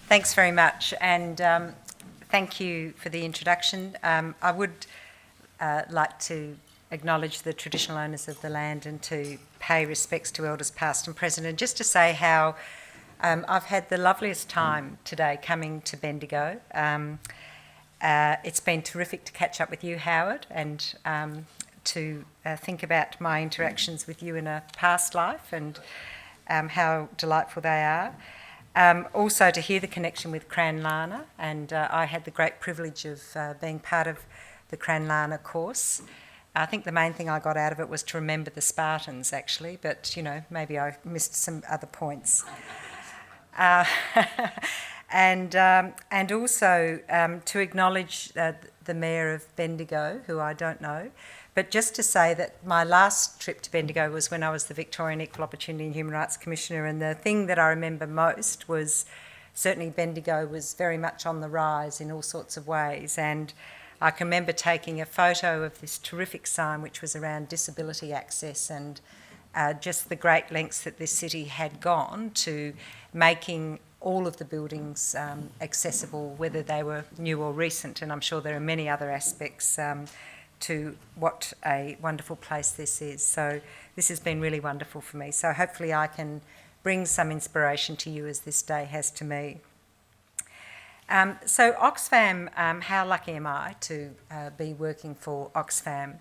Thanks very much, and thank you for the introduction. I would like to acknowledge the traditional owners of the land and to pay respects to elders past and present, and just to say how I've had the loveliest time today coming to Bendigo. It's been terrific to catch up with you, Howard, and to think about my interactions with you in a past life and how delightful they are. Also to hear the connection with Cranlana, and I had the great privilege of being part of the Cranlana course. I think the main thing I got out of it was to remember the Spartans, actually, but, you know, maybe I missed some other points. And also to acknowledge the Mayor of Bendigo, who I don't know, but just to say that my last trip to Bendigo was when I was the Victorian Equal Opportunity and Human Rights Commissioner, and the thing that I remember most was certainly Bendigo was very much on the rise in all sorts of ways, and I can remember taking a photo of this terrific sign which was around disability access and just the great lengths that this city had gone to making all of the buildings accessible, whether they were new or recent, and I'm sure there are many other aspects to what a wonderful place this is. So this has been really wonderful for me. So hopefully I can bring some inspiration to you as this day has to me. So Oxfam, how lucky am I to be working for Oxfam?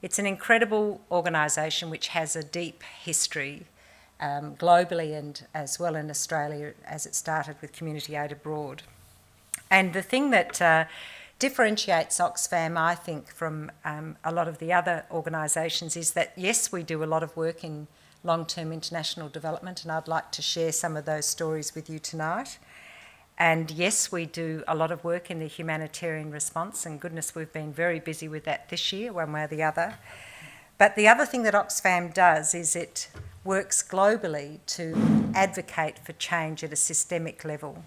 It's an incredible organisation which has a deep history globally and as well in Australia, as it started with community aid abroad. And the thing that differentiates Oxfam, I think, from a lot of the other organisations is that, yes, we do a lot of work in long-term international development, and I'd like to share some of those stories with you tonight. And yes, we do a lot of work in the humanitarian response, and goodness, we've been very busy with that this year, one way or the other. But the other thing that Oxfam does is it works globally to advocate for change at a systemic level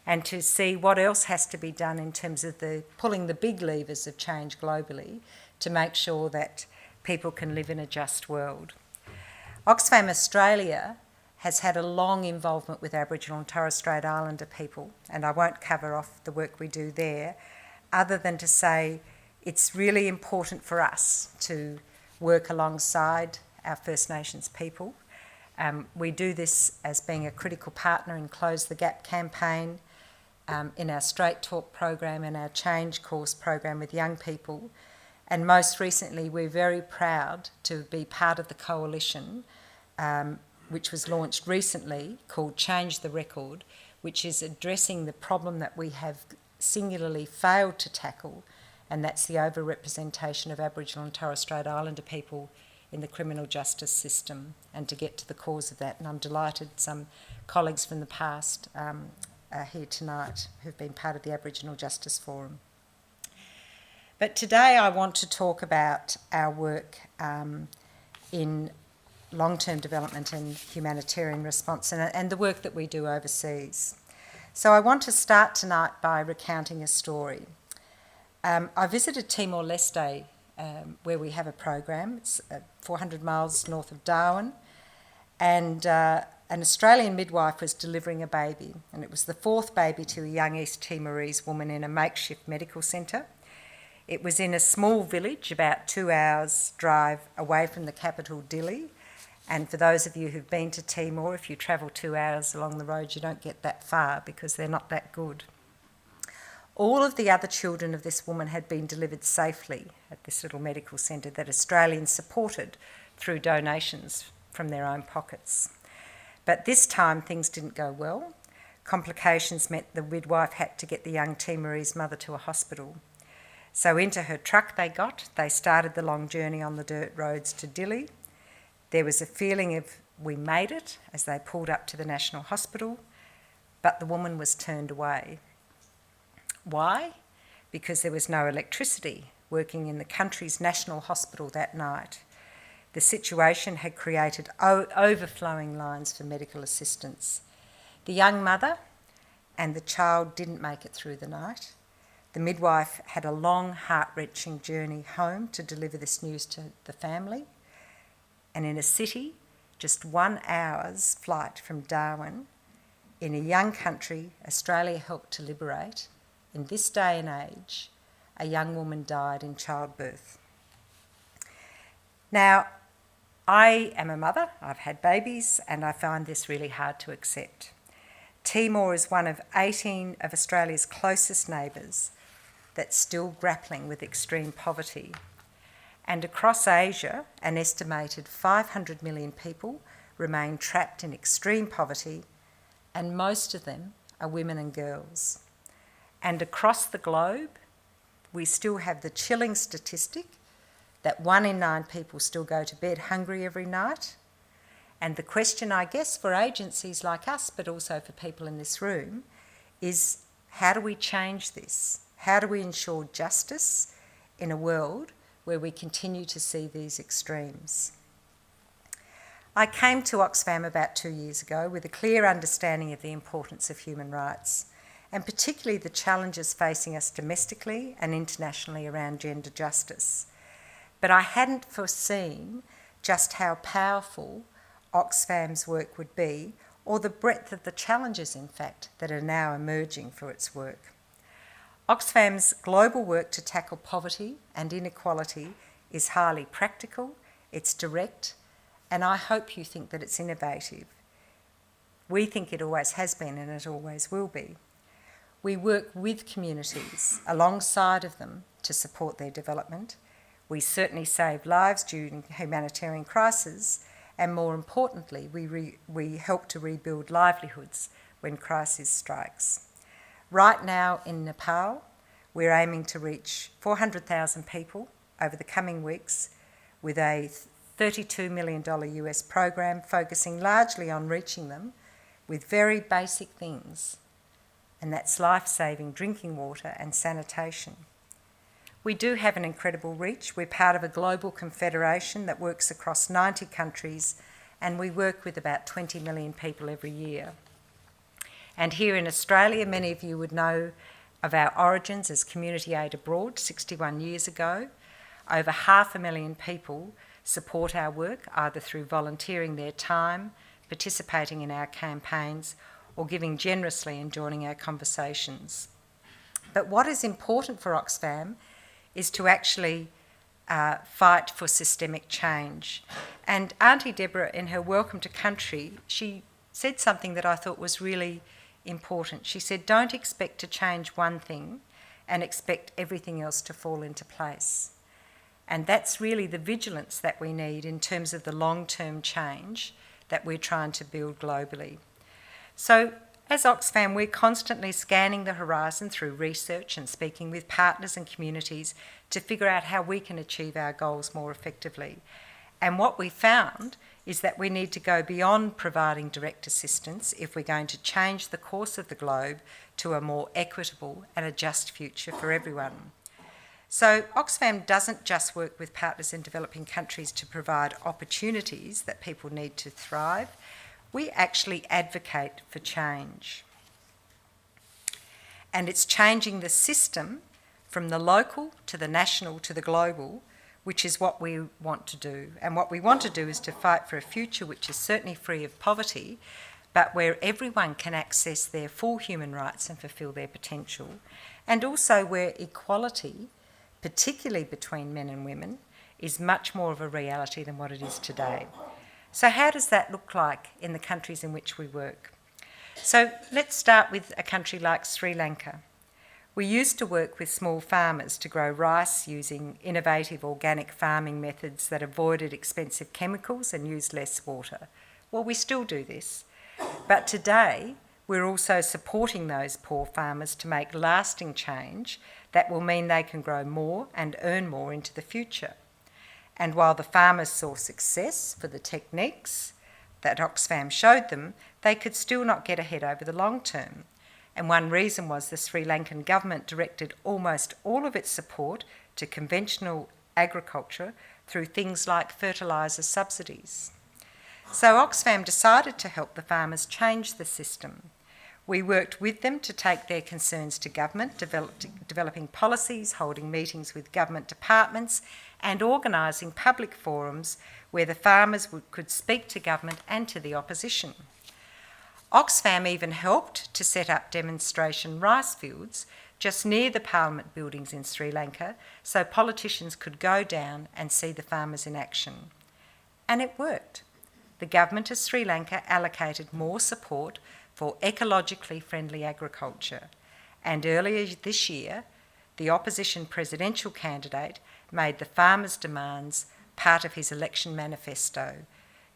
and to see what else has to be done in terms of pulling the big levers of change globally to make sure that people can live in a just world. Oxfam Australia has had a long involvement with Aboriginal and Torres Strait Islander people, and I won't cover off the work we do there, other than to say it's really important for us to work alongside our First Nations people. We do this as being a critical partner in Close the Gap campaign, in our Straight Talk program and our Change course program with young people. And most recently, we're very proud to be part of the coalition which was launched recently called Change the Record, which is addressing the problem that we have singularly failed to tackle, and that's the overrepresentation of Aboriginal and Torres Strait Islander people in the criminal justice system, and to get to the cause of that. And I'm delighted some colleagues from the past are here tonight who've been part of the Aboriginal Justice Forum. But today I want to talk about our work in long-term development and humanitarian response and the work that we do overseas. So I want to start tonight by recounting a story. I visited Timor-Leste where we have a program. It's 400 miles north of Darwin, and an Australian midwife was delivering a baby, and it was the fourth baby to a young East Timorese woman in a makeshift medical centre. It was in a small village about 2 hours' drive away from the capital, Dili, and for those of you who've been to Timor, if you travel 2 hours along the road, you don't get that far because they're not that good. All of the other children of this woman had been delivered safely at this little medical centre that Australians supported through donations from their own pockets. But this time things didn't go well. Complications meant the midwife had to get the young Timorese mother to a hospital. So into her truck they started the long journey on the dirt roads to Dili. There was a feeling of we made it as they pulled up to the National Hospital, but the woman was turned away. Why? Because there was no electricity working in the country's national hospital that night. The situation had created overflowing lines for medical assistance. The young mother and the child didn't make it through the night. The midwife had a long, heart-wrenching journey home to deliver this news to the family. And in a city just 1 hour's flight from Darwin, in a young country Australia helped to liberate, in this day and age, a young woman died in childbirth. Now, I am a mother, I've had babies, and I find this really hard to accept. Timor is one of 18 of Australia's closest neighbours that's still grappling with extreme poverty. And across Asia, an estimated 500 million people remain trapped in extreme poverty, and most of them are women and girls. And across the globe, we still have the chilling statistic that 1 in 9 people still go to bed hungry every night. And the question, I guess, for agencies like us, but also for people in this room, is how do we change this? How do we ensure justice in a world where we continue to see these extremes? I came to Oxfam about 2 years ago with a clear understanding of the importance of human rights, and particularly the challenges facing us domestically and internationally around gender justice. But I hadn't foreseen just how powerful Oxfam's work would be, or the breadth of the challenges, in fact, that are now emerging for its work. Oxfam's global work to tackle poverty and inequality is highly practical, it's direct, and I hope you think that it's innovative. We think it always has been and it always will be. We work with communities, alongside of them, to support their development. We certainly save lives during humanitarian crises, and more importantly, we help to rebuild livelihoods when crisis strikes. Right now in Nepal, we're aiming to reach 400,000 people over the coming weeks with a $32 million US program focusing largely on reaching them with very basic things, and that's life-saving drinking water and sanitation. We do have an incredible reach. We're part of a global confederation that works across 90 countries, and we work with about 20 million people every year. And here in Australia, many of you would know of our origins as community aid abroad 61 years ago. Over 500,000 people support our work either through volunteering their time, participating in our campaigns, or giving generously and joining our conversations. But what is important for Oxfam is to actually fight for systemic change. And Auntie Deborah, in her Welcome to Country, she said something that I thought was really important. She said, don't expect to change one thing and expect everything else to fall into place. And that's really the vigilance that we need in terms of the long-term change that we're trying to build globally. So as Oxfam, we're constantly scanning the horizon through research and speaking with partners and communities to figure out how we can achieve our goals more effectively. And what we found is that we need to go beyond providing direct assistance if we're going to change the course of the globe to a more equitable and a just future for everyone. So Oxfam doesn't just work with partners in developing countries to provide opportunities that people need to thrive. We actually advocate for change. And it's changing the system from the local to the national to the global, which is what we want to do. And what we want to do is to fight for a future which is certainly free of poverty, but where everyone can access their full human rights and fulfil their potential, and also where equality, particularly between men and women, is much more of a reality than what it is today. So how does that look like in the countries in which we work? So let's start with a country like Sri Lanka. We used to work with small farmers to grow rice using innovative organic farming methods that avoided expensive chemicals and used less water. Well, we still do this. But today, we're also supporting those poor farmers to make lasting change that will mean they can grow more and earn more into the future. And while the farmers saw success for the techniques that Oxfam showed them, they could still not get ahead over the long term. And one reason was the Sri Lankan government directed almost all of its support to conventional agriculture through things like fertiliser subsidies. So Oxfam decided to help the farmers change the system. We worked with them to take their concerns to government, developing policies, holding meetings with government departments, and organising public forums where the farmers could speak to government and to the opposition. Oxfam even helped to set up demonstration rice fields just near the Parliament buildings in Sri Lanka so politicians could go down and see the farmers in action. And it worked. The government of Sri Lanka allocated more support for ecologically friendly agriculture. And earlier this year, the opposition presidential candidate made the farmers' demands part of his election manifesto,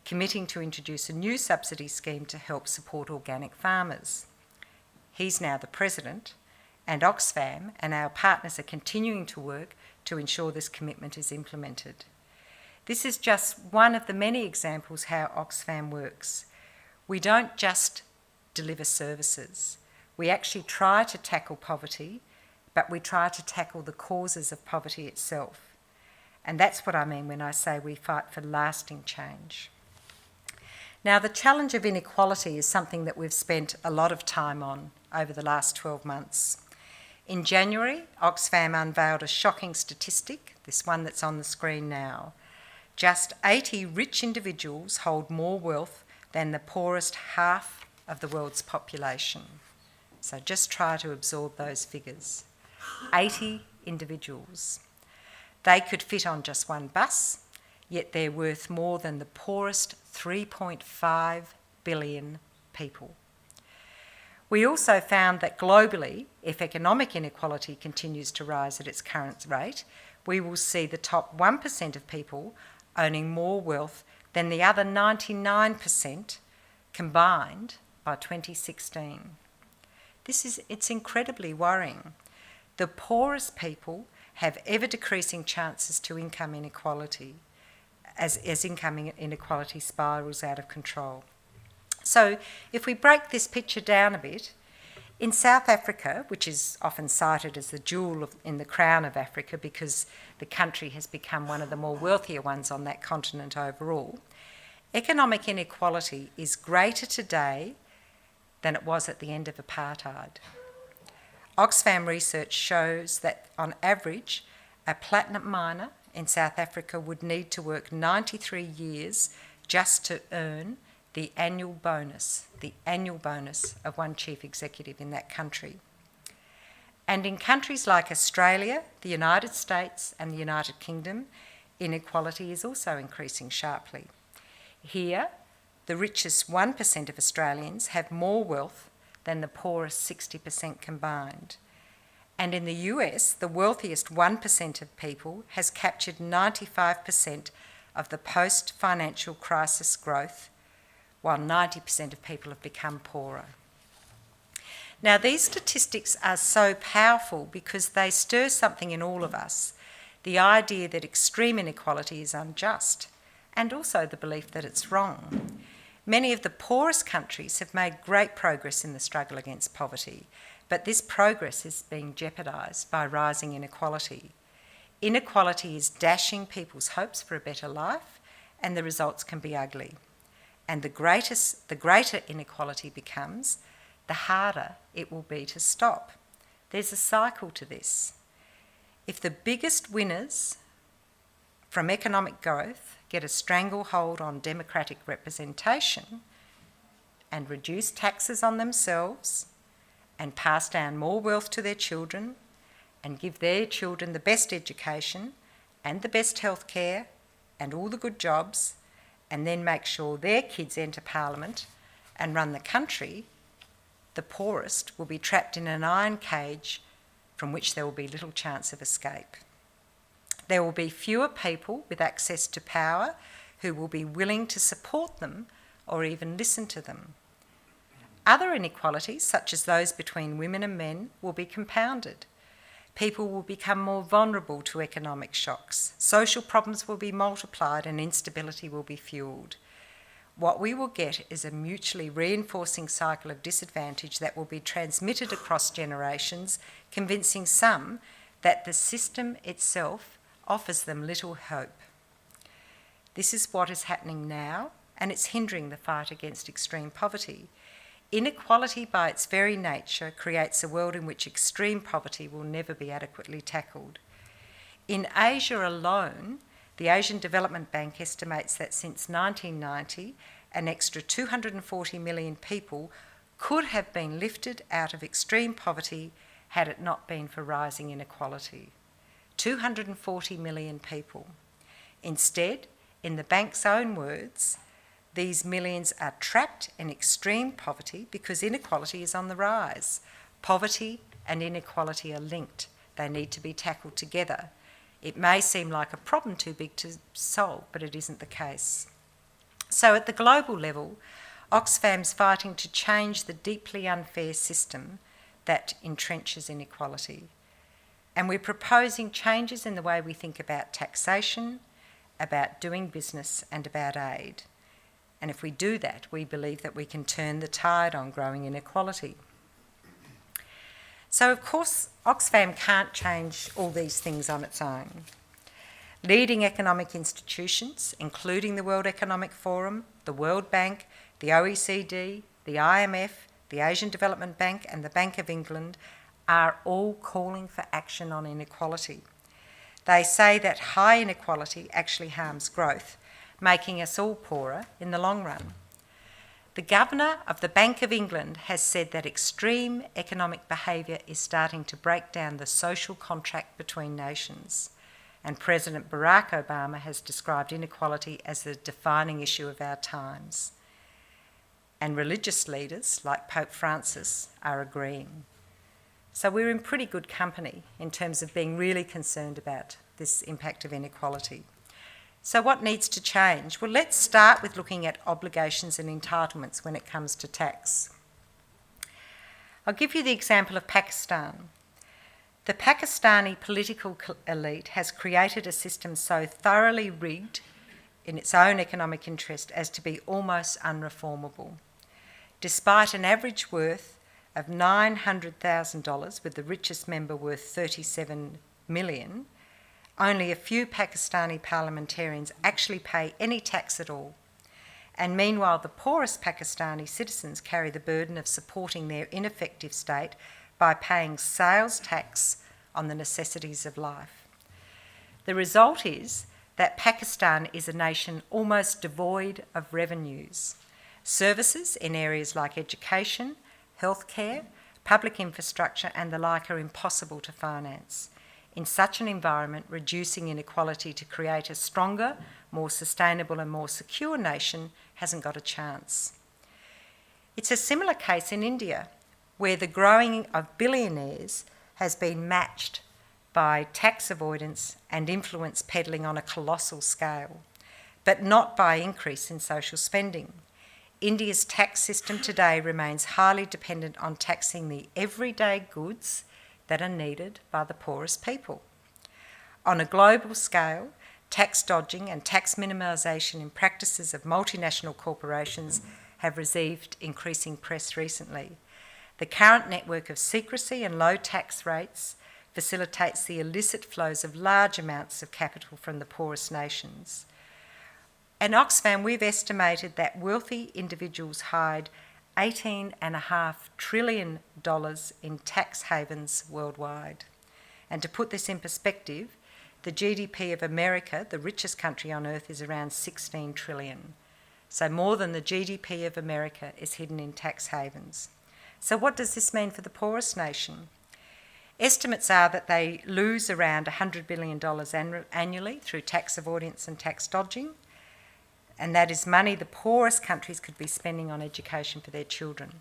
committing to introduce a new subsidy scheme to help support organic farmers. He's now the president, and Oxfam and our partners are continuing to work to ensure this commitment is implemented. This is just one of the many examples how Oxfam works. We don't just deliver services. We actually try to tackle poverty, but we try to tackle the causes of poverty itself. And that's what I mean when I say we fight for lasting change. Now, the challenge of inequality is something that we've spent a lot of time on over the last 12 months. In January, Oxfam unveiled a shocking statistic, this one that's on the screen now. Just 80 rich individuals hold more wealth than the poorest half of the world's population. So just try to absorb those figures. 80 individuals. They could fit on just one bus, yet they're worth more than the poorest 3.5 billion people. We also found that globally, if economic inequality continues to rise at its current rate, we will see the top 1% of people owning more wealth than the other 99% combined by 2016. It's incredibly worrying. The poorest people have ever-decreasing chances to income inequality as income inequality spirals out of control. So if we break this picture down a bit, in South Africa, which is often cited as the jewel in the crown of Africa because the country has become one of the more wealthier ones on that continent overall, economic inequality is greater today than it was at the end of apartheid. Oxfam research shows that on average, a platinum miner in South Africa would need to work 93 years just to earn the annual bonus of one chief executive in that country. And in countries like Australia, the United States and the United Kingdom, inequality is also increasing sharply. Here, the richest 1% of Australians have more wealth than the poorest 60% combined. And in the US, the wealthiest 1% of people has captured 95% of the post-financial crisis growth, while 90% of people have become poorer. Now, these statistics are so powerful because they stir something in all of us, the idea that extreme inequality is unjust, and also the belief that it's wrong. Many of the poorest countries have made great progress in the struggle against poverty, but this progress is being jeopardised by rising inequality. Inequality is dashing people's hopes for a better life, and the results can be ugly. And the greater inequality becomes, the harder it will be to stop. There's a cycle to this. If the biggest winners from economic growth get a stranglehold on democratic representation and reduce taxes on themselves and pass down more wealth to their children and give their children the best education and the best health care and all the good jobs, and then make sure their kids enter Parliament and run the country, the poorest will be trapped in an iron cage from which there will be little chance of escape. There will be fewer people with access to power who will be willing to support them or even listen to them. Other inequalities, such as those between women and men, will be compounded. People will become more vulnerable to economic shocks. Social problems will be multiplied and instability will be fuelled. What we will get is a mutually reinforcing cycle of disadvantage that will be transmitted across generations, convincing some that the system itself offers them little hope. This is what is happening now, and it's hindering the fight against extreme poverty. Inequality by its very nature creates a world in which extreme poverty will never be adequately tackled. In Asia alone, the Asian Development Bank estimates that since 1990, an extra 240 million people could have been lifted out of extreme poverty had it not been for rising inequality. 240 million people. Instead, in the bank's own words, these millions are trapped in extreme poverty because inequality is on the rise. Poverty and inequality are linked. They need to be tackled together. It may seem like a problem too big to solve, but it isn't the case. So at the global level, Oxfam's fighting to change the deeply unfair system that entrenches inequality. And we're proposing changes in the way we think about taxation, about doing business, and about aid. And if we do that, we believe that we can turn the tide on growing inequality. So, of course, Oxfam can't change all these things on its own. Leading economic institutions, including the World Economic Forum, the World Bank, the OECD, the IMF, the Asian Development Bank, and the Bank of England, are all calling for action on inequality. They say that high inequality actually harms growth, making us all poorer in the long run. The Governor of the Bank of England has said that extreme economic behaviour is starting to break down the social contract between nations. And President Barack Obama has described inequality as the defining issue of our times. And religious leaders, like Pope Francis, are agreeing. So we're in pretty good company in terms of being really concerned about this impact of inequality. So what needs to change? Well, let's start with looking at obligations and entitlements when it comes to tax. I'll give you the example of Pakistan. The Pakistani political elite has created a system so thoroughly rigged in its own economic interest as to be almost unreformable. Despite an average worth of $900,000, with the richest member worth $37 million, only a few Pakistani parliamentarians actually pay any tax at all. And meanwhile, the poorest Pakistani citizens carry the burden of supporting their ineffective state by paying sales tax on the necessities of life. The result is that Pakistan is a nation almost devoid of revenues. Services in areas like education, healthcare, public infrastructure and the like are impossible to finance. In such an environment, reducing inequality to create a stronger, more sustainable and more secure nation hasn't got a chance. It's a similar case in India, where the growing of billionaires has been matched by tax avoidance and influence peddling on a colossal scale, but not by increase in social spending. India's tax system today remains highly dependent on taxing the everyday goods that are needed by the poorest people. On a global scale, tax dodging and tax minimisation in practices of multinational corporations have received increasing press recently. The current network of secrecy and low tax rates facilitates the illicit flows of large amounts of capital from the poorest nations. At Oxfam, we've estimated that wealthy individuals hide $18.5 trillion in tax havens worldwide. And to put this in perspective, the GDP of America, the richest country on earth, is around $16 trillion. So more than the GDP of America is hidden in tax havens. So what does this mean for the poorest nation? Estimates are that they lose around $100 billion annually through tax avoidance and tax dodging, and that is money the poorest countries could be spending on education for their children.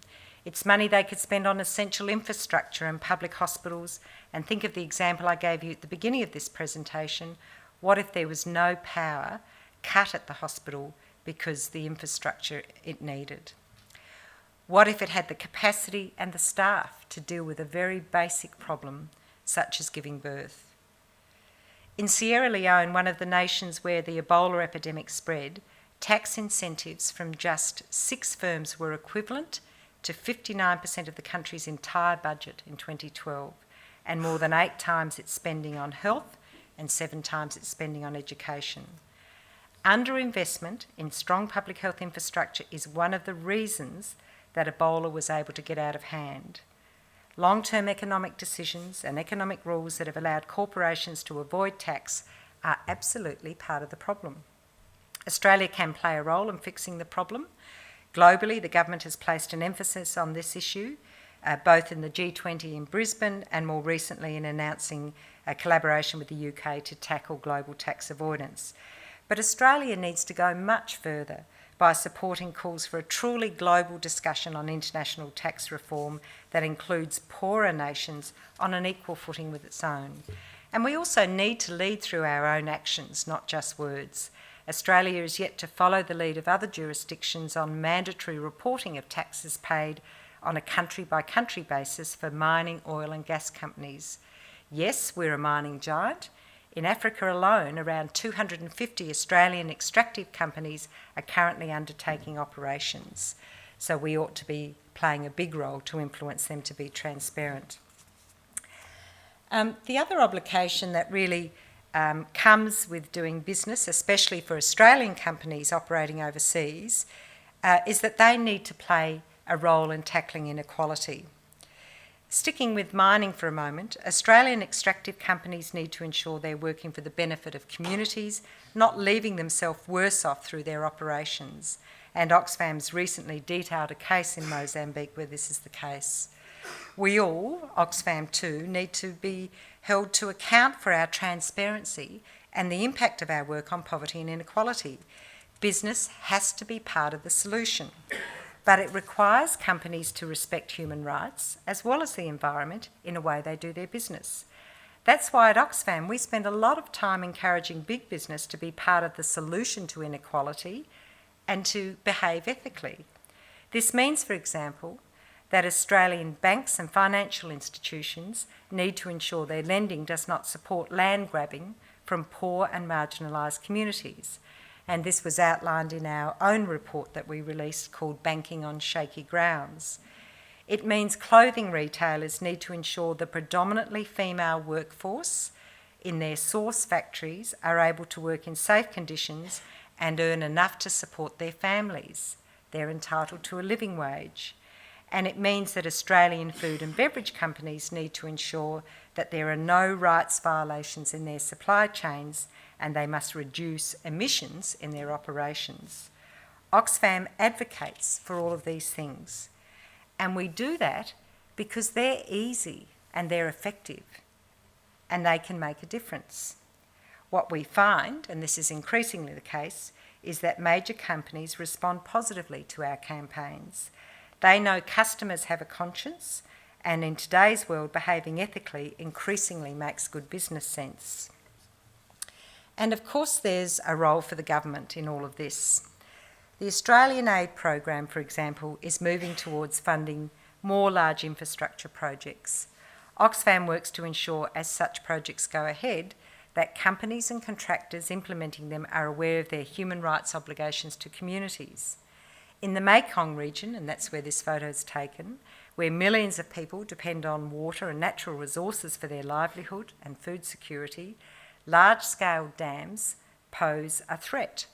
It's money they could spend on essential infrastructure and public hospitals. And think of the example I gave you at the beginning of this presentation. What if there was no power cut at the hospital because the infrastructure it needed? What if it had the capacity and the staff to deal with a very basic problem such as giving birth? In Sierra Leone, one of the nations where the Ebola epidemic spread, tax incentives from just 6 firms were equivalent to 59% of the country's entire budget in 2012, and more than 8 times its spending on health and 7 times its spending on education. Underinvestment in strong public health infrastructure is one of the reasons that Ebola was able to get out of hand. Long-term economic decisions and economic rules that have allowed corporations to avoid tax are absolutely part of the problem. Australia can play a role in fixing the problem. Globally, the government has placed an emphasis on this issue, both in the G20 in Brisbane and more recently in announcing a collaboration with the UK to tackle global tax avoidance. But Australia needs to go much further by supporting calls for a truly global discussion on international tax reform that includes poorer nations on an equal footing with its own. And we also need to lead through our own actions, not just words. Australia is yet to follow the lead of other jurisdictions on mandatory reporting of taxes paid on a country-by-country basis for mining, oil and gas companies. Yes, we're a mining giant. In Africa alone, around 250 Australian extractive companies are currently undertaking operations. So we ought to be playing a big role to influence them to be transparent. The other obligation that really comes with doing business, especially for Australian companies operating overseas, is that they need to play a role in tackling inequality. Sticking with mining for a moment, Australian extractive companies need to ensure they're working for the benefit of communities, not leaving themselves worse off through their operations. And Oxfam's recently detailed a case in Mozambique where this is the case. We all, Oxfam too, need to be held to account for our transparency and the impact of our work on poverty and inequality. Business has to be part of the solution, but it requires companies to respect human rights as well as the environment in a way they do their business. That's why at Oxfam we spend a lot of time encouraging big business to be part of the solution to inequality and to behave ethically. This means, for example, that Australian banks and financial institutions need to ensure their lending does not support land grabbing from poor and marginalised communities. And this was outlined in our own report that we released called Banking on Shaky Grounds. It means clothing retailers need to ensure the predominantly female workforce in their source factories are able to work in safe conditions and earn enough to support their families. They're entitled to a living wage. And it means that Australian food and beverage companies need to ensure that there are no rights violations in their supply chains and they must reduce emissions in their operations. Oxfam advocates for all of these things. And we do that because they're easy and they're effective and they can make a difference. What we find, and this is increasingly the case, is that major companies respond positively to our campaigns. They know customers have a conscience, and in today's world, behaving ethically increasingly makes good business sense. And of course, there's a role for the government in all of this. The Australian Aid Program, for example, is moving towards funding more large infrastructure projects. Oxfam works to ensure, as such projects go ahead, that companies and contractors implementing them are aware of their human rights obligations to communities. In the Mekong region, and that's where this photo is taken, where millions of people depend on water and natural resources for their livelihood and food security, large-scale dams pose a threat.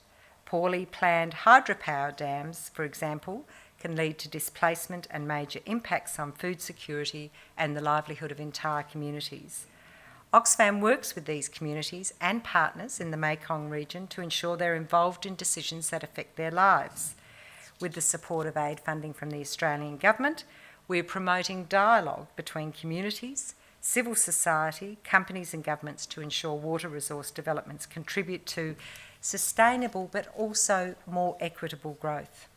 Poorly planned hydropower dams, for example, can lead to displacement and major impacts on food security and the livelihood of entire communities. Oxfam works with these communities and partners in the Mekong region to ensure they're involved in decisions that affect their lives. With the support of aid funding from the Australian Government, we're promoting dialogue between communities, civil society, companies and governments to ensure water resource developments contribute to sustainable but also more equitable growth.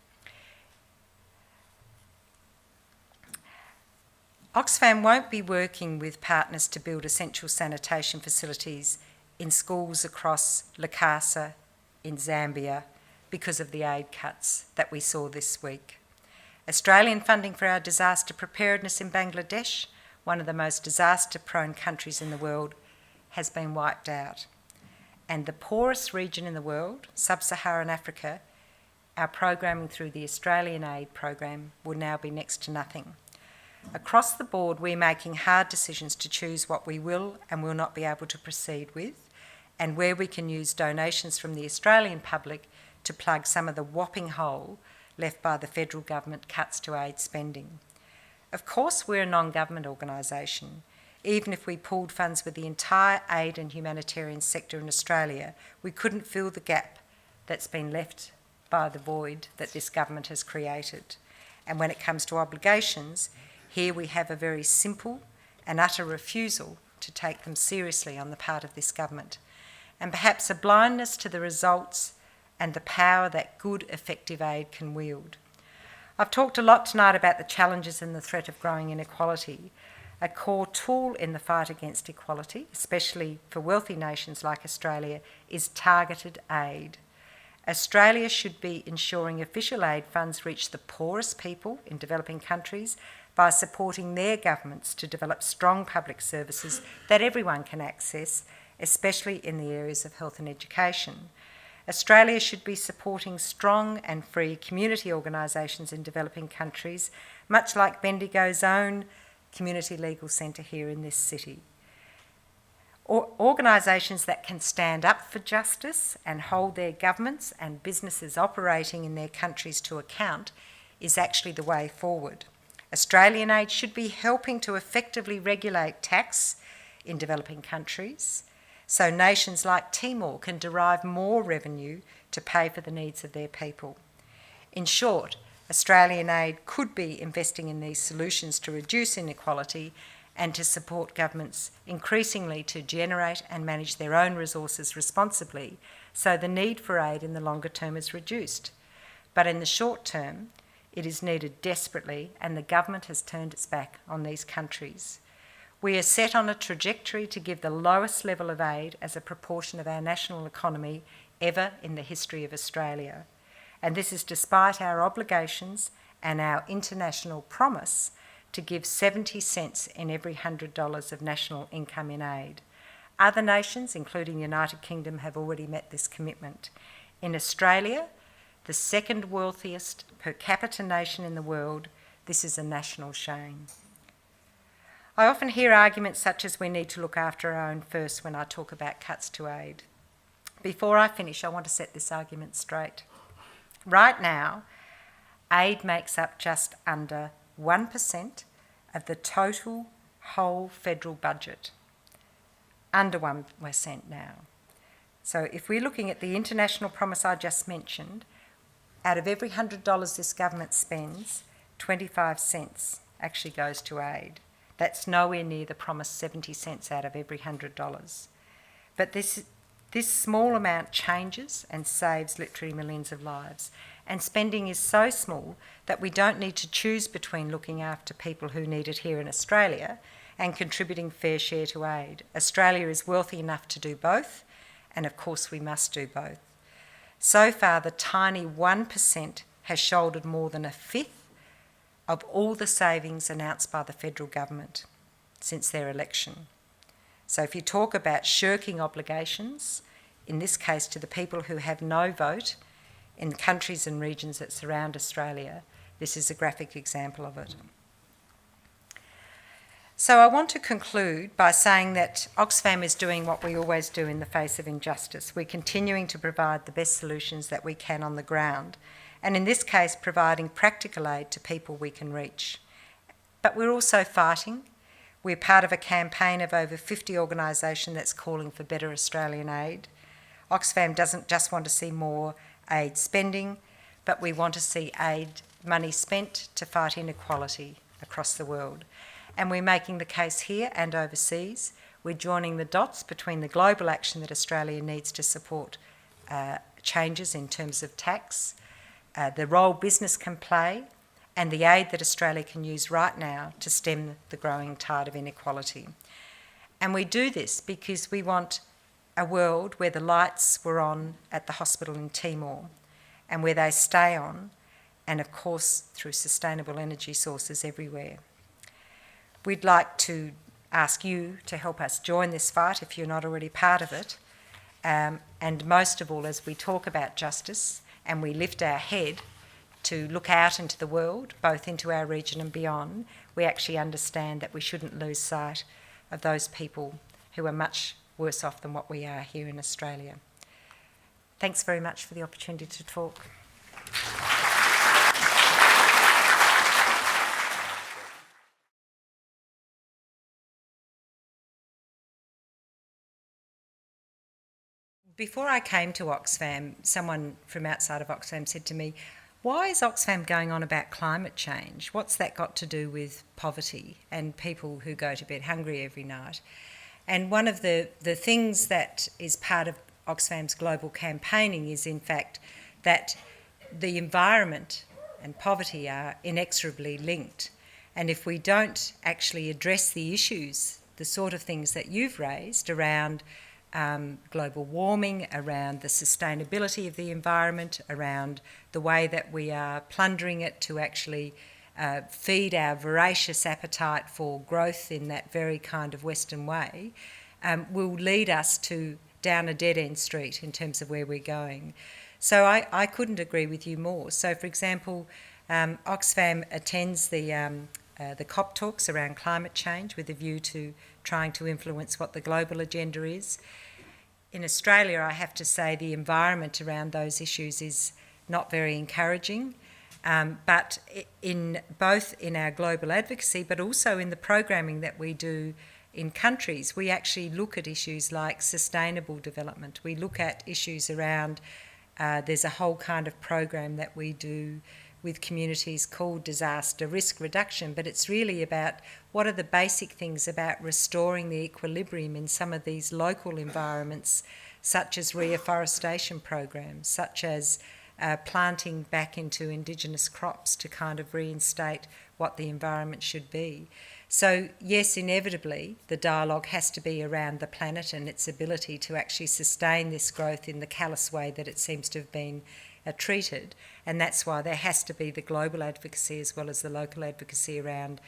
Oxfam won't be working with partners to build essential sanitation facilities in schools across Lhasa in Zambia because of the aid cuts that we saw this week. Australian funding for our disaster preparedness in Bangladesh, one of the most disaster-prone countries in the world, has been wiped out. And the poorest region in the world, sub-Saharan Africa, our programming through the Australian Aid Program will now be next to nothing. Across the board, we're making hard decisions to choose what we will and will not be able to proceed with, and where we can use donations from the Australian public to plug some of the whopping hole left by the federal government cuts to aid spending. Of course, we're a non-government organisation. Even if we pooled funds with the entire aid and humanitarian sector in Australia, we couldn't fill the gap that's been left by the void that this government has created. And when it comes to obligations, here we have a very simple and utter refusal to take them seriously on the part of this government, and perhaps a blindness to the results and the power that good, effective aid can wield. I've talked a lot tonight about the challenges and the threat of growing inequality. A core tool in the fight against equality, especially for wealthy nations like Australia, is targeted aid. Australia should be ensuring official aid funds reach the poorest people in developing countries by supporting their governments to develop strong public services that everyone can access, especially in the areas of health and education. Australia should be supporting strong and free community organisations in developing countries, much like Bendigo's own community legal centre here in this city. Organisations that can stand up for justice and hold their governments and businesses operating in their countries to account is actually the way forward. Australian aid should be helping to effectively regulate tax in developing countries, so nations like Timor can derive more revenue to pay for the needs of their people. In short, Australian aid could be investing in these solutions to reduce inequality and to support governments increasingly to generate and manage their own resources responsibly, so the need for aid in the longer term is reduced. But in the short term, it is needed desperately, and the government has turned its back on these countries. We are set on a trajectory to give the lowest level of aid as a proportion of our national economy ever in the history of Australia. And this is despite our obligations and our international promise to give 70 cents in every $100 of national income in aid. Other nations, including the United Kingdom, have already met this commitment. In Australia, the second wealthiest per capita nation in the world, this is a national shame. I often hear arguments such as we need to look after our own first when I talk about cuts to aid. Before I finish, I want to set this argument straight. Right now, aid makes up just under 1% of the total whole federal budget. Under 1% now. So if we're looking at the international promise I just mentioned, out of every $100 this government spends, 25 cents actually goes to aid. That's nowhere near the promised 70 cents out of every $100. But this small amount changes and saves literally millions of lives. And spending is so small that we don't need to choose between looking after people who need it here in Australia and contributing fair share to aid. Australia is wealthy enough to do both, and of course we must do both. So far, the tiny 1% has shouldered more than a fifth of all the savings announced by the federal government since their election. So if you talk about shirking obligations, in this case to the people who have no vote in countries and regions that surround Australia, this is a graphic example of it. So I want to conclude by saying that Oxfam is doing what we always do in the face of injustice. We're continuing to provide the best solutions that we can on the ground, and in this case providing practical aid to people we can reach. But we're also fighting. We're part of a campaign of over 50 organisations that's calling for better Australian aid. Oxfam doesn't just want to see more aid spending, but we want to see aid money spent to fight inequality across the world. And we're making the case here and overseas. We're joining the dots between the global action that Australia needs to support changes in terms of tax, the role business can play, and the aid that Australia can use right now to stem the growing tide of inequality. And we do this because we want a world where the lights were on at the hospital in Timor and where they stay on, and of course through sustainable energy sources everywhere. We'd like to ask you to help us join this fight if you're not already part of it. And most of all, as we talk about justice and we lift our head to look out into the world, both into our region and beyond, we actually understand that we shouldn't lose sight of those people who are much worse off than what we are here in Australia. Thanks very much for the opportunity to talk. Before I came to Oxfam, someone from outside of Oxfam said to me, "Why is Oxfam going on about climate change? What's that got to do with poverty and people who go to bed hungry every night?" And one of the things that is part of Oxfam's global campaigning is, in fact, that the environment and poverty are inexorably linked. And if we don't actually address the issues, the sort of things that you've raised around global warming, around the sustainability of the environment, around the way that we are plundering it to actually feed our voracious appetite for growth in that very kind of Western way, will lead us down a dead-end street in terms of where we're going. So I couldn't agree with you more. So, for example, Oxfam attends the COP talks around climate change with a view to trying to influence what the global agenda is. In Australia, I have to say the environment around those issues is not very encouraging, but in both in our global advocacy but also in the programming that we do in countries, we actually look at issues like sustainable development. We look at issues around, there's a whole kind of program that we do with communities called disaster risk reduction, but it's really about what are the basic things about restoring the equilibrium in some of these local environments, such as reforestation programs, such as planting back into Indigenous crops to kind of reinstate what the environment should be. So yes, inevitably, the dialogue has to be around the planet and its ability to actually sustain this growth in the callous way that it seems to have been treated, and that's why there has to be the global advocacy as well as the local advocacy around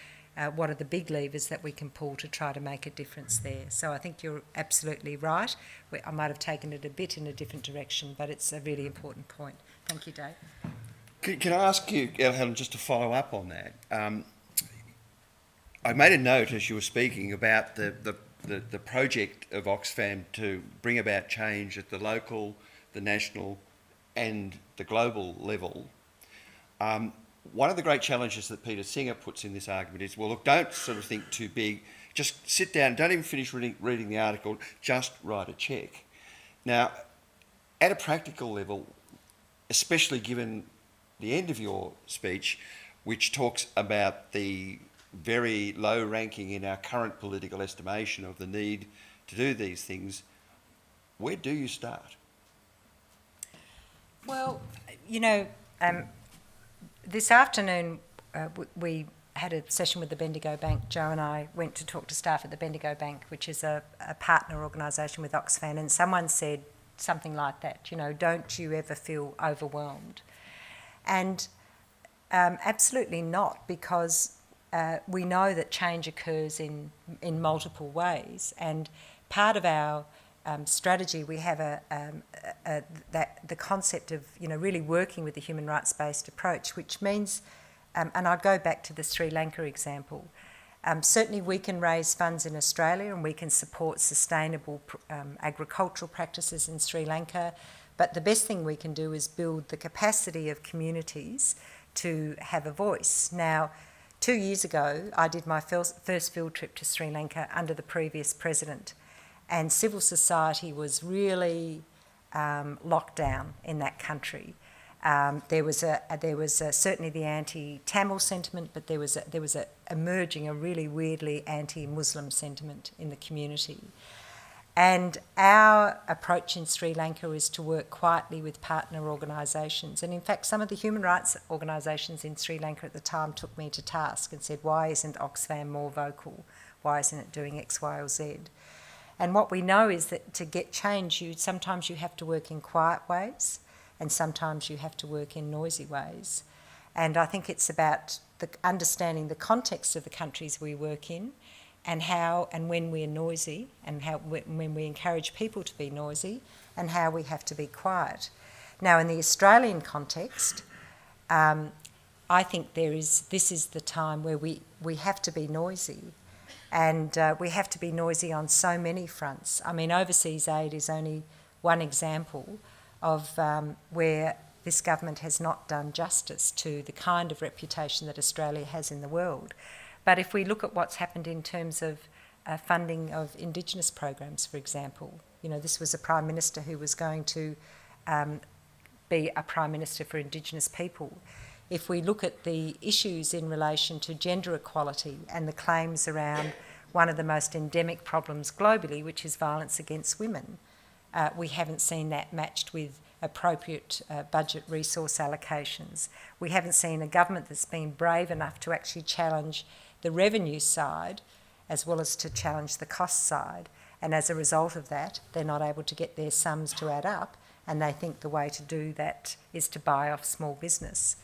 what are the big levers that we can pull to try to make a difference there. So I think you're absolutely right. I might have taken it a bit in a different direction, but it's a really important point. Thank you, Dave. Can I ask you, Helen, just to follow up on that? I made a note as you were speaking about the project of Oxfam to bring about change at the local, the national and the global level. One of the great challenges that Peter Singer puts in this argument is, well, look, don't sort of think too big, just sit down, don't even finish reading the article, just write a cheque. Now, at a practical level, especially given the end of your speech, which talks about the very low ranking in our current political estimation of the need to do these things, where do you start? Well, you know, this afternoon we had a session with the Bendigo Bank. Joe and I went to talk to staff at the Bendigo Bank, which is a partner organisation with Oxfam, and someone said something like that, you know, don't you ever feel overwhelmed? And absolutely not, because we know that change occurs in multiple ways, and part of our strategy, we have the concept of, you know, really working with a human rights-based approach, which means, and I'll go back to the Sri Lanka example. Certainly we can raise funds in Australia and we can support sustainable agricultural practices in Sri Lanka, but the best thing we can do is build the capacity of communities to have a voice. Now, 2 years ago, I did my first field trip to Sri Lanka under the previous president, and civil society was really locked down in that country. There was certainly the anti-Tamil sentiment, but there was emerging a really weirdly anti-Muslim sentiment in the community. And our approach in Sri Lanka is to work quietly with partner organisations. And in fact, some of the human rights organisations in Sri Lanka at the time took me to task and said, why isn't Oxfam more vocal? Why isn't it doing X, Y or Z? And what we know is that to get change, sometimes you have to work in quiet ways and sometimes you have to work in noisy ways. And I think it's about understanding the context of the countries we work in, and how and when we're noisy, and how when we encourage people to be noisy, and how we have to be quiet. Now, in the Australian context, I think this is the time where we have to be noisy, and we have to be noisy on so many fronts. I mean, overseas aid is only one example of where this government has not done justice to the kind of reputation that Australia has in the world. But if we look at what's happened in terms of funding of Indigenous programs, for example. You know, this was a Prime Minister who was going to be a Prime Minister for Indigenous people. If we look at the issues in relation to gender equality and the claims around one of the most endemic problems globally, which is violence against women, we haven't seen that matched with appropriate budget resource allocations. We haven't seen a government that's been brave enough to actually challenge the revenue side as well as to challenge the cost side. And as a result of that, they're not able to get their sums to add up, and they think the way to do that is to buy off small business.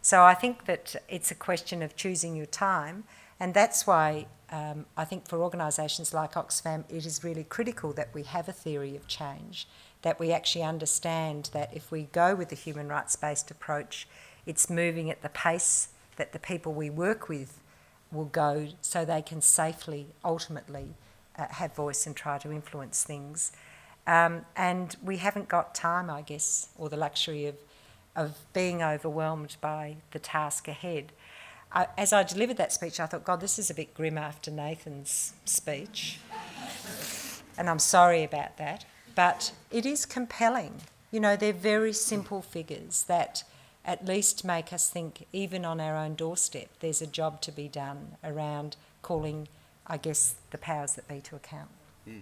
So I think that it's a question of choosing your time, and that's why I think for organisations like Oxfam it is really critical that we have a theory of change, that we actually understand that if we go with the human rights-based approach, it's moving at the pace that the people we work with will go so they can safely, ultimately, have voice and try to influence things. And we haven't got time, I guess, or the luxury of being overwhelmed by the task ahead. As I delivered that speech, I thought, God, this is a bit grim after Nathan's speech. And I'm sorry about that. But it is compelling. You know, they're very simple figures that at least make us think, even on our own doorstep, there's a job to be done around calling, I guess, the powers that be to account. Mm.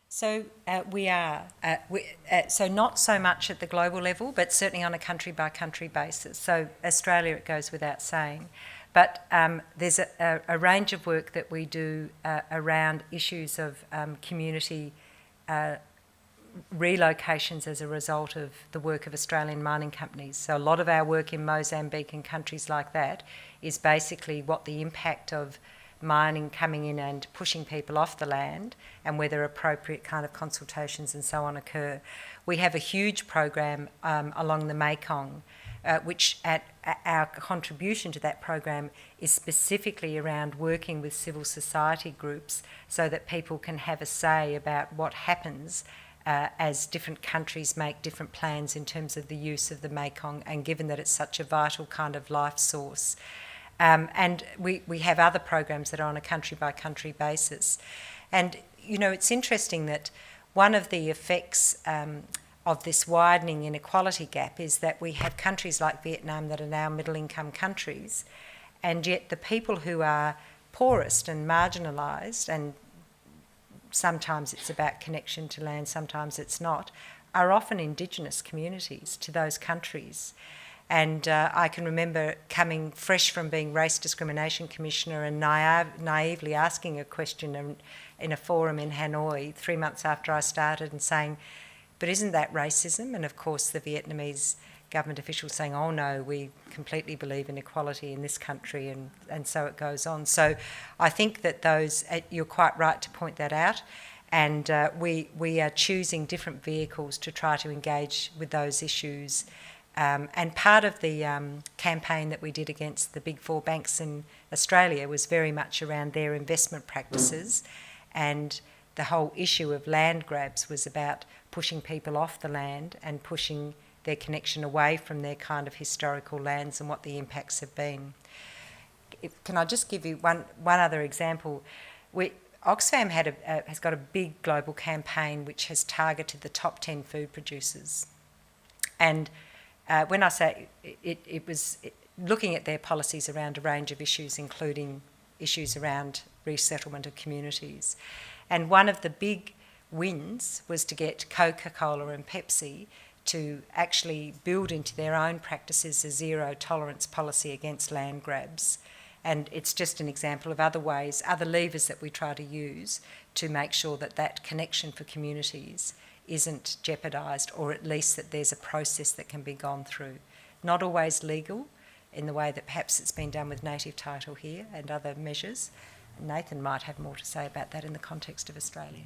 So we are, so not so much at the global level, but certainly on a country-by-country basis. So Australia, it goes without saying. But there's a range of work that we do around issues of community relocations as a result of the work of Australian mining companies. So a lot of our work in Mozambique and countries like that is basically what the impact of mining coming in and pushing people off the land and whether appropriate kind of consultations and so on occur. We have a huge program along the Mekong, which our contribution to that program is specifically around working with civil society groups so that people can have a say about what happens as different countries make different plans in terms of the use of the Mekong, and given that it's such a vital kind of life source. And we have other programs that are on a country-by-country basis. And, you know, it's interesting that one of the effects of this widening inequality gap is that we have countries like Vietnam that are now middle-income countries, and yet the people who are poorest and marginalised, and sometimes it's about connection to land, sometimes it's not, are often Indigenous communities to those countries. And I can remember coming fresh from being Race Discrimination Commissioner and naively asking a question in a forum in Hanoi 3 months after I started and saying, but isn't that racism? And of course the Vietnamese government officials saying, oh no, we completely believe in equality in this country, and so it goes on. So I think that those, you're quite right to point that out, and we are choosing different vehicles to try to engage with those issues. And part of the campaign that we did against the big four banks in Australia was very much around their investment practices, and the whole issue of land grabs was about pushing people off the land and pushing their connection away from their kind of historical lands and what the impacts have been. Can I just give you one other example? Oxfam has got a big global campaign which has targeted the top 10 food producers. And when I say it was looking at their policies around a range of issues, including issues around resettlement of communities. And one of the big wins was to get Coca-Cola and Pepsi to actually build into their own practices a zero tolerance policy against land grabs. And it's just an example of other ways, other levers that we try to use to make sure that that connection for communities isn't jeopardised, or at least that there's a process that can be gone through. Not always legal in the way that perhaps it's been done with native title here and other measures. Nathan might have more to say about that in the context of Australia.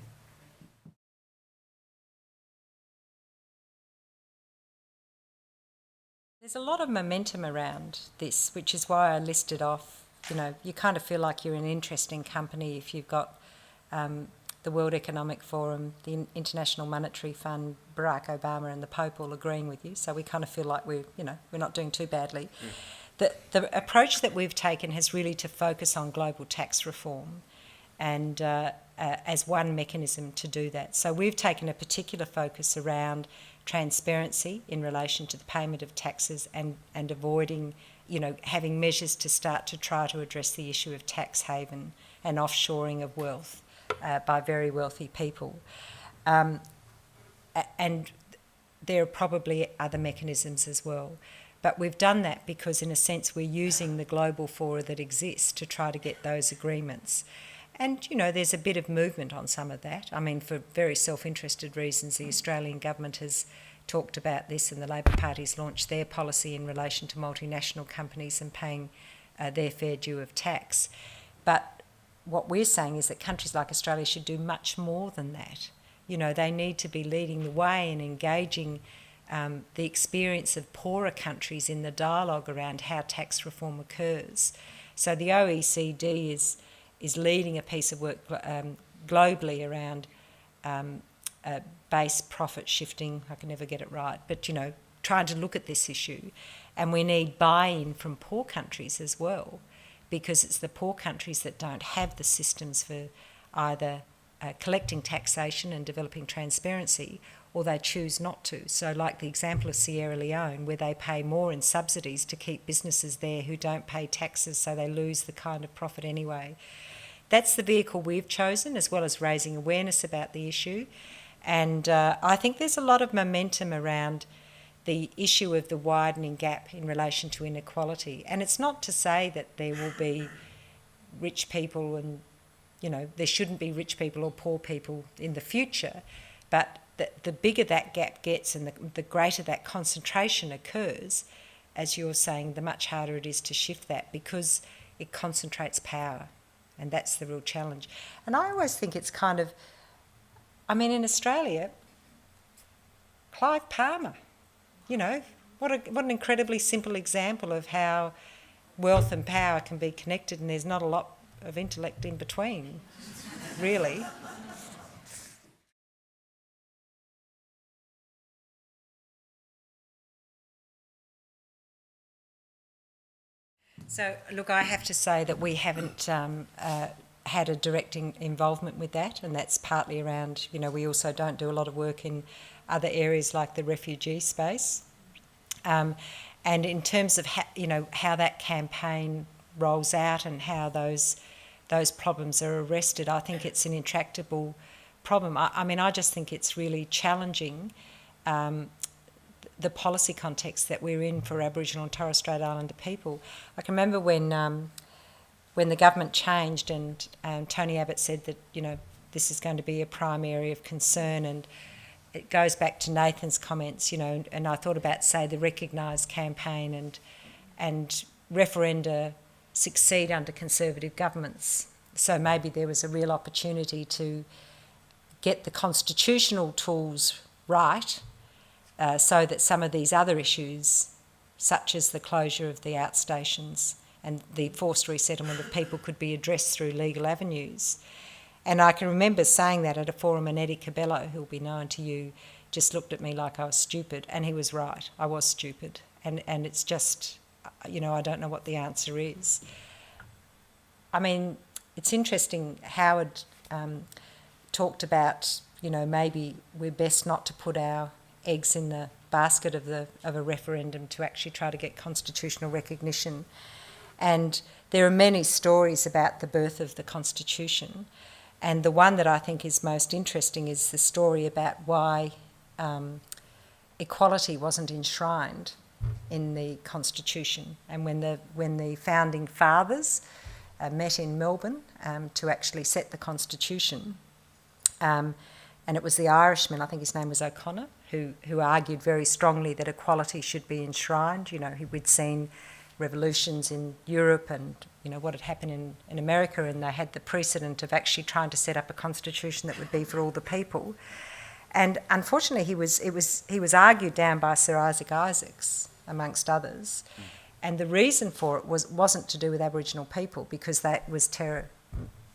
There's a lot of momentum around this, which is why I listed off, you know, you kind of feel like you're an interesting company if you've got the World Economic Forum, the International Monetary Fund, Barack Obama and the Pope all agreeing with you, so we kind of feel like we're not doing too badly. The approach that we've taken has really to focus on global tax reform and as one mechanism to do that. So we've taken a particular focus around transparency in relation to the payment of taxes and avoiding, having measures to start to try to address the issue of tax haven and offshoring of wealth by very wealthy people. And there are probably other mechanisms as well. But we've done that because, in a sense, we're using the global fora that exists to try to get those agreements. And, there's a bit of movement on some of that. I mean, for very self-interested reasons, the Australian government has talked about this and the Labor Party's launched their policy in relation to multinational companies and paying their fair due of tax. But what we're saying is that countries like Australia should do much more than that. They need to be leading the way and engaging the experience of poorer countries in the dialogue around how tax reform occurs. So the OECD is leading a piece of work globally around base profit shifting. I can never get it right, but trying to look at this issue. And we need buy-in from poor countries as well, because it's the poor countries that don't have the systems for either collecting taxation and developing transparency, or they choose not to. So like the example of Sierra Leone, where they pay more in subsidies to keep businesses there who don't pay taxes, so they lose the kind of profit anyway. That's the vehicle we've chosen, as well as raising awareness about the issue. And I think there's a lot of momentum around the issue of the widening gap in relation to inequality. And it's not to say that there will be rich people and, there shouldn't be rich people or poor people in the future, but the bigger that gap gets and the greater that concentration occurs, as you're saying, the much harder it is to shift that, because it concentrates power, and that's the real challenge. And I always think it's kind of, in Australia, Clive Palmer, what an incredibly simple example of how wealth and power can be connected, and there's not a lot of intellect in between, really. So, look, I have to say that we haven't had a direct involvement with that, and that's partly around, we also don't do a lot of work in other areas like the refugee space. And in terms of how that campaign rolls out and how those problems are arrested, I think it's an intractable problem. I just think it's really challenging the policy context that we're in for Aboriginal and Torres Strait Islander people. I can remember when the government changed and Tony Abbott said that, this is going to be a prime area of concern, and it goes back to Nathan's comments, and I thought about, say, the Recognise campaign and referenda succeed under Conservative governments. So maybe there was a real opportunity to get the constitutional tools right, so that some of these other issues, such as the closure of the outstations and the forced resettlement of people, could be addressed through legal avenues. And I can remember saying that at a forum, and Eddie Cabello, who'll be known to you, just looked at me like I was stupid, and he was right. I was stupid. And it's just, I don't know what the answer is. It's interesting, Howard talked about, maybe we're best not to put our eggs in the basket of a referendum to actually try to get constitutional recognition. And there are many stories about the birth of the Constitution, and the one that I think is most interesting is the story about why equality wasn't enshrined in the Constitution. And when the founding fathers met in Melbourne to actually set the Constitution, and it was the Irishman, I think his name was O'Connor, who argued very strongly that equality should be enshrined. We'd seen revolutions in Europe and, what had happened in America, and they had the precedent of actually trying to set up a constitution that would be for all the people. And unfortunately, he was argued down by Sir Isaac Isaacs, amongst others. And the reason for it wasn't to do with Aboriginal people, because that was terra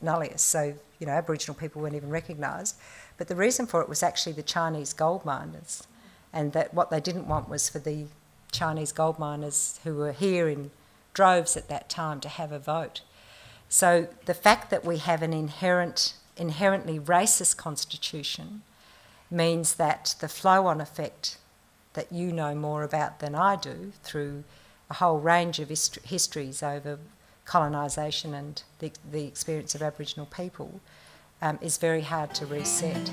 nullius. So, Aboriginal people weren't even recognised. But the reason for it was actually the Chinese gold miners, and that what they didn't want was for the Chinese gold miners who were here in droves at that time to have a vote. So the fact that we have an inherently racist constitution means that the flow-on effect that you know more about than I do through a whole range of histories over colonisation and the experience of Aboriginal people is very hard to reset.